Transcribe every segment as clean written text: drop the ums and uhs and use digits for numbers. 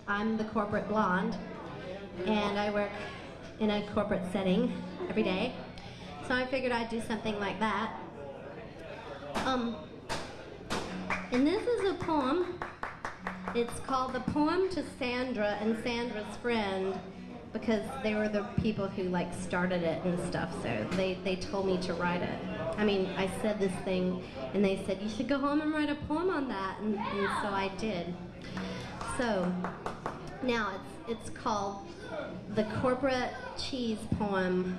I'm the corporate blonde, and I work in a corporate setting every day. So I figured I'd do something like that. And this is a poem. It's called The Poem to Sandra and Sandra's Friend, because they were the people who like started it and stuff, so they told me to write it. I mean, I said this thing and they said, you should go home and write a poem on that, and so I did. So now it's called The Corporate Cheese Poem.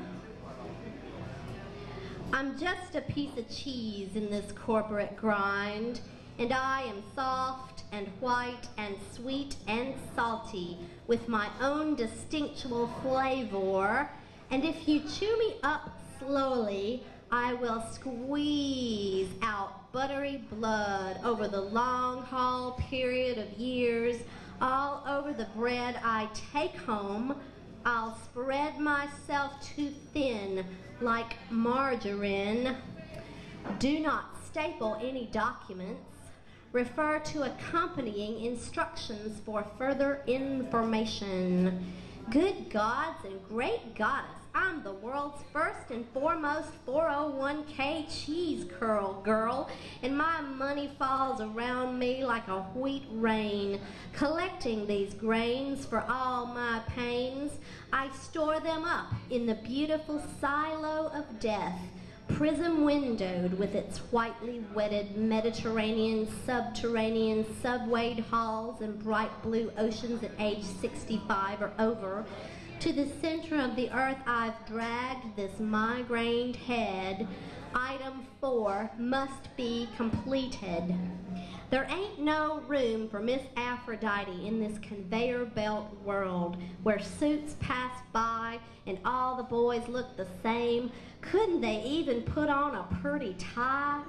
I'm just a piece of cheese in this corporate grind, and I am soft and white and sweet and salty with my own distinctual flavor, and if you chew me up slowly, I will squeeze out buttery blood over the long haul period of years. All over the bread I take home, I'll spread myself too thin like margarine. Do not staple any documents. Refer to accompanying instructions for further information. Good gods and great goddess, I'm the world's first and foremost 401k cheese curl girl, and my money falls around me like a wheat rain. Collecting these grains for all my pains, I store them up in the beautiful silo of death, prism windowed with its whitely wetted Mediterranean, subterranean, subwayed halls and bright blue oceans at age 65 or over. To the center of the earth I've dragged this migrained head. Item 4 must be completed. There ain't no room for Miss Aphrodite in this conveyor belt world where suits pass by and all the boys look the same. Couldn't they even put on a pretty tie?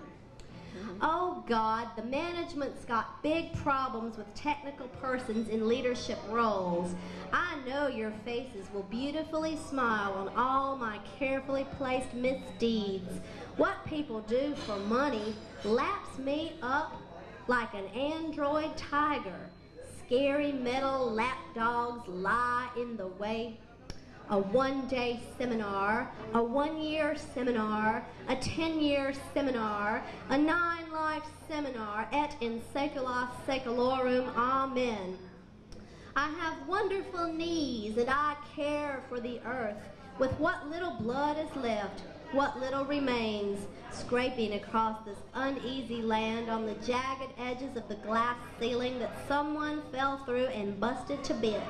Oh God, the management's got big problems with technical persons in leadership roles. I know your faces will beautifully smile on all my carefully placed misdeeds. What people do for money laps me up like an android tiger. Scary metal lapdogs lie in the way. A one-day seminar, a one-year seminar, a 10-year seminar, a 9-life seminar, et in secula secularum, amen. I have wonderful knees, and I care for the earth. With what little blood is left, what little remains, scraping across this uneasy land on the jagged edges of the glass ceiling that someone fell through and busted to bits.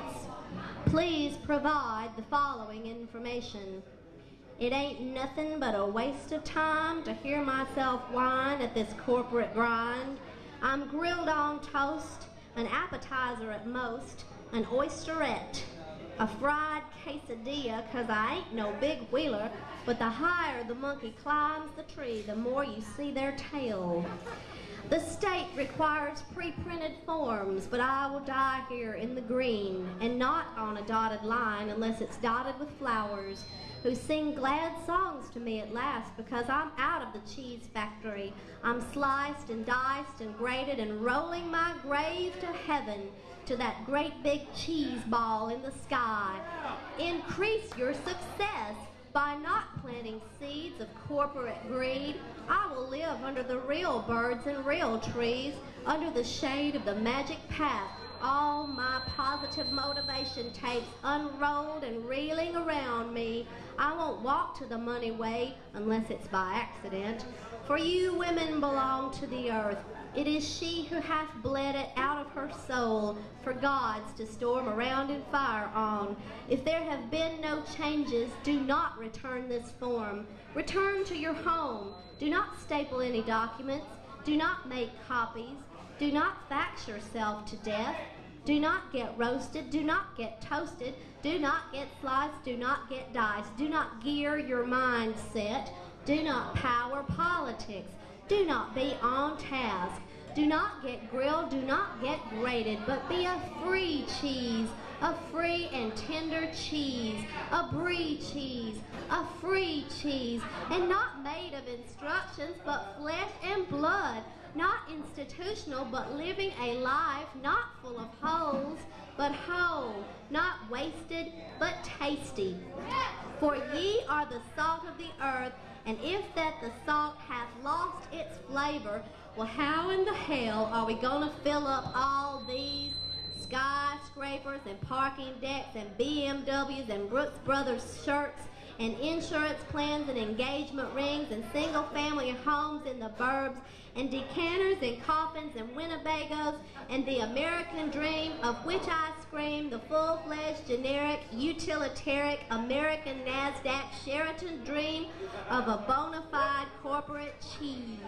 Please provide the following information. It ain't nothing but a waste of time to hear myself whine at this corporate grind. I'm grilled on toast, an appetizer at most, an oysterette, a fried quesadilla, 'cause I ain't no big wheeler, but the higher the monkey climbs the tree, the more you see their tail. The state requires pre-printed forms, but I will die here in the green, and not on a dotted line unless it's dotted with flowers, who sing glad songs to me at last because I'm out of the cheese factory. I'm sliced and diced and grated and rolling my grave to heaven, to that great big cheese ball in the sky. Increase your success by not planting seeds of corporate greed. I will live under the real birds and real trees, under the shade of the magic path. All my positive motivation tapes unrolled and reeling around me. I won't walk to the money way unless it's by accident. For you women belong to the earth. It is she who hath bled it out of her soul for gods to storm around in fire on. If there have been no changes, do not return this form. Return to your home. Do not staple any documents. Do not make copies. Do not fax yourself to death. Do not get roasted. Do not get toasted. Do not get sliced. Do not get diced. Do not gear your mindset. Do not power politics. Do not be on task. Do not get grilled. Do not get grated, but be a free cheese, a free and tender cheese, a brie cheese, a free cheese, and not made of instructions, but flesh and blood. not institutional, but living a life not full of holes, but whole, not wasted, but tasty. For ye are the salt of the earth, and if that the salt hath lost its flavor, well, how in the hell are we gonna fill up all these skyscrapers and parking decks and BMWs and Brooks Brothers shirts and insurance plans and engagement rings and single-family homes in the burbs and decanters and coffins and Winnebagos and the American dream, of which I scream, the full-fledged, generic, utilitarian, American NASDAQ Sheraton dream of a bona fide corporate cheese.